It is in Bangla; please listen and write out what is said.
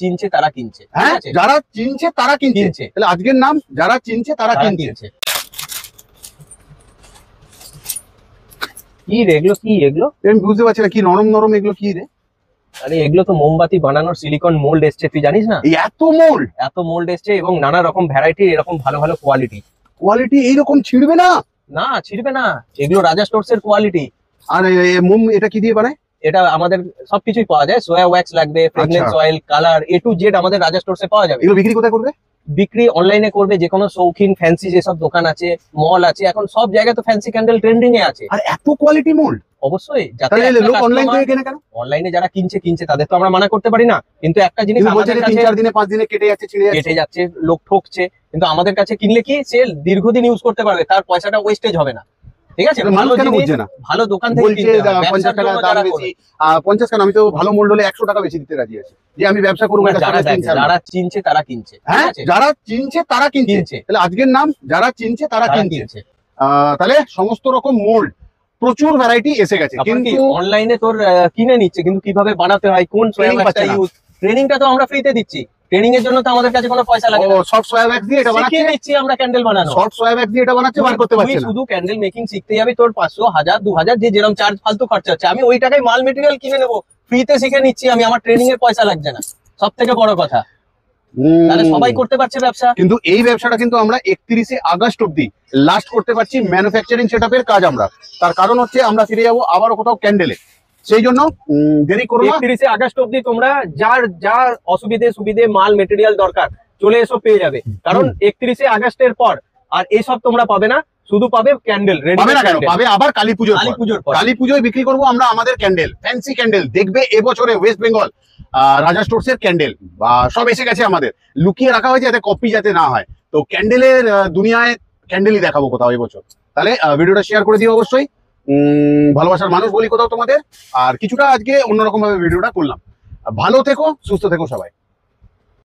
চিনছে তারা কিনছে। হ্যাঁ, যারা চিনছে তারা কিনছে। তাহলে আজকের নাম যারা চিনছে তারা কিনছে। কি রে এগুলো, কি এগুলো আমি বুঝতে পারছি না, কি নরম নরম এগুলো, কি রে? আরে এগুলো তো মোমবাতি বানানোর সিলিকন মোল্ড এসছে, তুই জানিস না? এত মোল্ড, এত মোল্ড এসছে এবং নানা রকম ভ্যারাইটি, এরকম ভালো ভালো কোয়ালিটি এইরকম ছিড়বে না? না ছিড়বে না, এগুলো রাজা স্টোরস এর কোয়ালিটি। আর মোম এটা কি দিয়ে বানায়? এটা আমাদের সবকিছুই পাওয়া যায়, সোয়া ওয়্যাক্স লাগবে, fragrance oil, colour, A to Z আমাদের রাজা স্টোরসে পাওয়া যাবে। এগুলো বিক্রি কোথায় করবে? বিক্রি অনলাইনে করবে, যে কোনো শৌখিন ফ্যান্সি যেসব দোকান আছে, মল আছে, এখন সব জায়গায় তো ফ্যান্সি ক্যান্ডেল ট্রেন্ডিং এ আছে। আর এত কোয়ালিটি মোল্ড অবশ্যই, যাতে লোক অনলাইন থেকে কেনে কেন? অনলাইনে যারা কিনছে তাদের তো আমরা মানা করতে পারি না, কিন্তু একটা জিনিস আমাদের কাছে 3-4 দিনে 5 দিনে কেটে যাচ্ছে, ছিঁড়ে যাচ্ছে, লোক ঠকছে, কিন্তু আমাদের কাছে কিনলে কি সে দীর্ঘদিন ইউজ করতে পারবে, তার পয়সাটা ওয়েস্টেজ হবে না। ঠিক আছে, মানুষ কেন বুঝছে না? ভালো দোকান থেকে বলছে 50 টাকা দাম বেশি, 50 কেন? আমি তো ভালো মোল্ড হলে 100 টাকা বেশি দিতে রাজি আছি, যে আমি ব্যবসা করবো। যারা চিনছে তারা কিনছে। হ্যাঁ, যারা চিনছে তারা কিনছে। তাহলে আজকের নাম যারা চিনছে তারা কিনছে। তাহলে সমস্ত রকম মোল্ড, প্রচুর ভ্যারাইটি এসে গেছে, কিন্তু অনলাইনে তোর কিনে নিচ্ছে, কিন্তু কিভাবে বানাতে হয়, কোন ট্রেনিংটা তো আমরা ফ্রিতে দিচ্ছি। ট্রেনিং এর জন্য তো আমাদের কাছে কোনো পয়সা লাগে না। সফট সোয়া ওয়্যাক্স দিয়ে এটা বানাচ্ছি, নিচ্ছি আমরা ক্যান্ডেল বানানো। সফট সোয়া ওয়্যাক্স দিয়ে এটা বানাচ্ছি, বার করতে পারছি না। শুধু ক্যান্ডেল মেকিং শিখতে যাবি, তোর 500, 1000, 2000 যে যেরকম চার্জ ফালতু খরচা হচ্ছে, আমি ওই টাকায় মাল মেটেরিয়াল কিনে নেবো, ফ্রিতে শিখে নিচ্ছি আমি, আমার ট্রেনিং এর পয়সা লাগছে না। সব থেকে বড় কথা, তাহলে সবাই করতে পারছে ব্যবসা। কিন্তু এই ব্যবসাটা কিন্তু আমরা 31 আগস্ট অব্দি লাস্ট করতে পারছি, ম্যানুফ্যাকচারিং সেটআপের কাজ আমরা। তার কারণ হচ্ছে আমরা ফিরে যাবো আবারও কোথাও ক্যান্ডেলে, সেই জন্য দেরি করো না। 31 আগস্ট অব্দি তোমরা যার অসুবিধে সুবিধে মাল মেটেরিয়াল দরকার চলে এসো, পেয়ে যাবে। কারণ 31 আগস্টের পর আর এসব তোমরা পাবে না, শুধু পাবে ক্যান্ডেল। পাবে না কেন? পাবে আবার কালী পুজোয় বিক্রি করবো আমরা আমাদের ক্যান্ডেল, ফ্যান্সি ক্যান্ডেল। দেখবে এবছরে ওয়েস্ট বেঙ্গল রাজা স্টোরস এর ক্যান্ডেল সব এসে গেছে, আমাদের লুকিয়ে রাখা হয়েছে যাতে কপি যাতে না হয়। তো ক্যান্ডেলের দুনিয়ায় ক্যান্ডেলই দেখাবো কোথাও এবছর। তাহলে ভিডিওটা শেয়ার করে দিও অবশ্যই। ভালোবাসার মানুষ বলি কোথাও তোমাদের, আর কিছুটা আজকে অন্যরকম ভাবে ভিডিওটা করলাম। ভালো থেকো, সুস্থ থেকো সবাই।